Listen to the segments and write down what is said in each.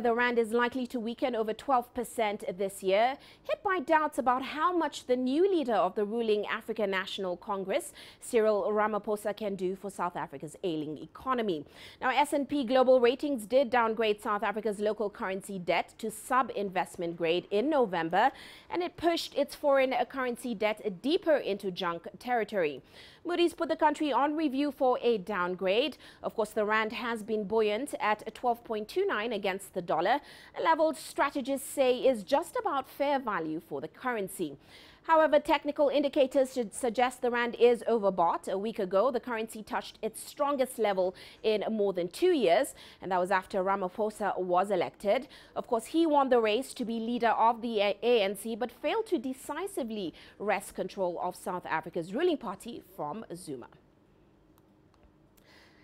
The rand is likely to weaken over 12% this year, hit by doubts about how much the new leader of the ruling African National Congress, Cyril Ramaphosa, can do for South Africa's ailing economy. Now, S&P Global Ratings did downgrade South Africa's local currency debt to sub-investment grade in November, and it pushed its foreign currency debt deeper into junk territory. Moody's put the country on review for a downgrade. Of course, the rand has been buoyant at 12.29 against the dollar, a level strategists say is just about fair value for the currency. However, technical indicators should suggest the rand is overbought. A week ago, the currency touched its strongest level in more than 2 years, and that was after Ramaphosa was elected. Of course, he won the race to be leader of the ANC, but failed to decisively wrest control of South Africa's ruling party from Zuma.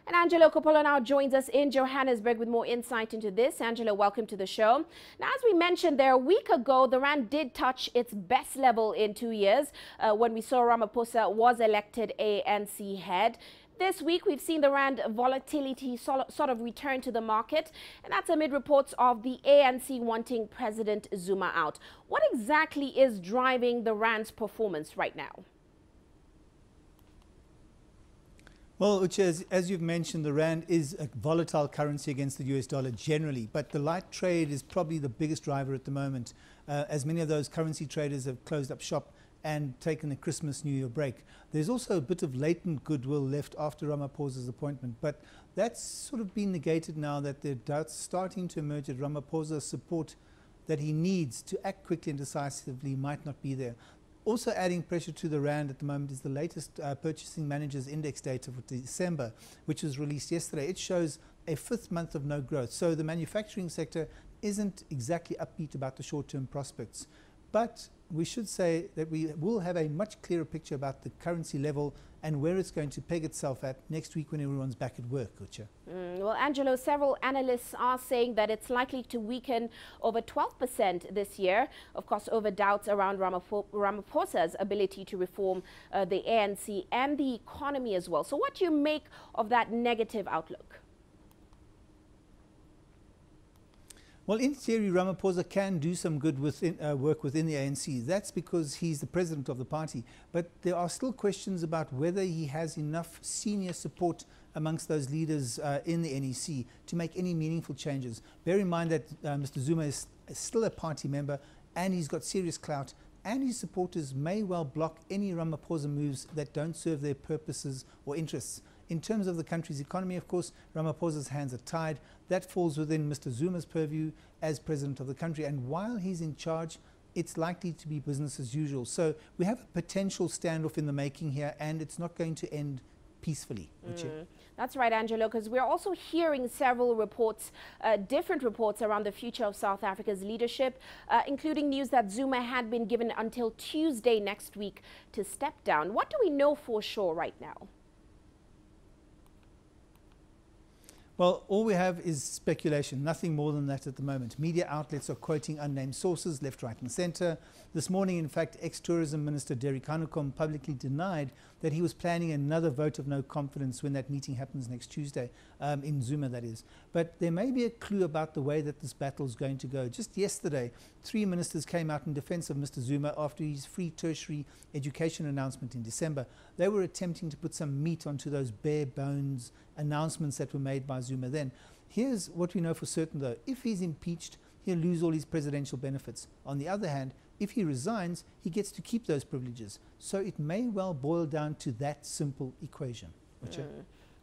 And Angelo Coppola now joins us in Johannesburg with more insight into this. Angelo, welcome to the show. Now, as we mentioned there, a week ago, the rand did touch its best level in 2 years when we saw Ramaphosa was elected ANC head. This week, we've seen the rand volatility sort of return to the market, and that's amid reports of the ANC wanting President Zuma out. What exactly is driving the rand's performance right now? Well, Uche, as you've mentioned, the rand is a volatile currency against the US dollar generally, but the light trade is probably the biggest driver at the moment, as many of those currency traders have closed up shop and taken a Christmas New Year break. There's also a bit of latent goodwill left after Ramaphosa's appointment, but that's sort of been negated now that there are doubts starting to emerge that Ramaphosa's support that he needs to act quickly and decisively might not be there. Also adding pressure to the rand at the moment is the latest Purchasing Managers Index data for December, which was released yesterday. It shows a fifth month of no growth. So the manufacturing sector isn't exactly upbeat about the short-term prospects. But we should say that we will have a much clearer picture about the currency level and where it's going to peg itself at next week when everyone's back at work, Uche. Well, Angelo, several analysts are saying that it's likely to weaken over 12% this year, of course, over doubts around Ramaphosa's ability to reform the ANC and the economy as well. So what do you make of that negative outlook? Well, in theory, Ramaphosa can do some good work within the ANC. That's because he's the president of the party. But there are still questions about whether he has enough senior support amongst those leaders in the NEC to make any meaningful changes. Bear in mind that Mr. Zuma is still a party member and he's got serious clout, and his supporters may well block any Ramaphosa moves that don't serve their purposes or interests. In terms of the country's economy, of course, Ramaphosa's hands are tied. That falls within Mr. Zuma's purview as president of the country. And while he's in charge, it's likely to be business as usual. So we have a potential standoff in the making here, and it's not going to end peacefully. That's right, Angelo, because we're also hearing several reports, different reports around the future of South Africa's leadership, including news that Zuma had been given until Tuesday next week to step down. What do we know for sure right now? Well, all we have is speculation, nothing more than that at the moment. Media outlets are quoting unnamed sources left, right and centre. This morning, in fact, ex-tourism minister Derek Hanekom publicly denied that he was planning another vote of no confidence when that meeting happens next Tuesday, in Zuma, that is. But there may be a clue about the way that this battle is going to go. Just yesterday, 3 ministers came out in defence of Mr. Zuma after his free tertiary education announcement in December. They were attempting to put some meat onto those bare bones announcements that were made by Zuma then. Here's what we know for certain, though. If he's impeached, he'll lose all his presidential benefits. On the other hand, if he resigns, he gets to keep those privileges. So it may well boil down to that simple equation.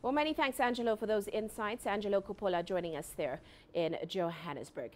Well, many thanks, Angelo, for those insights. Angelo Coppola joining us there in Johannesburg.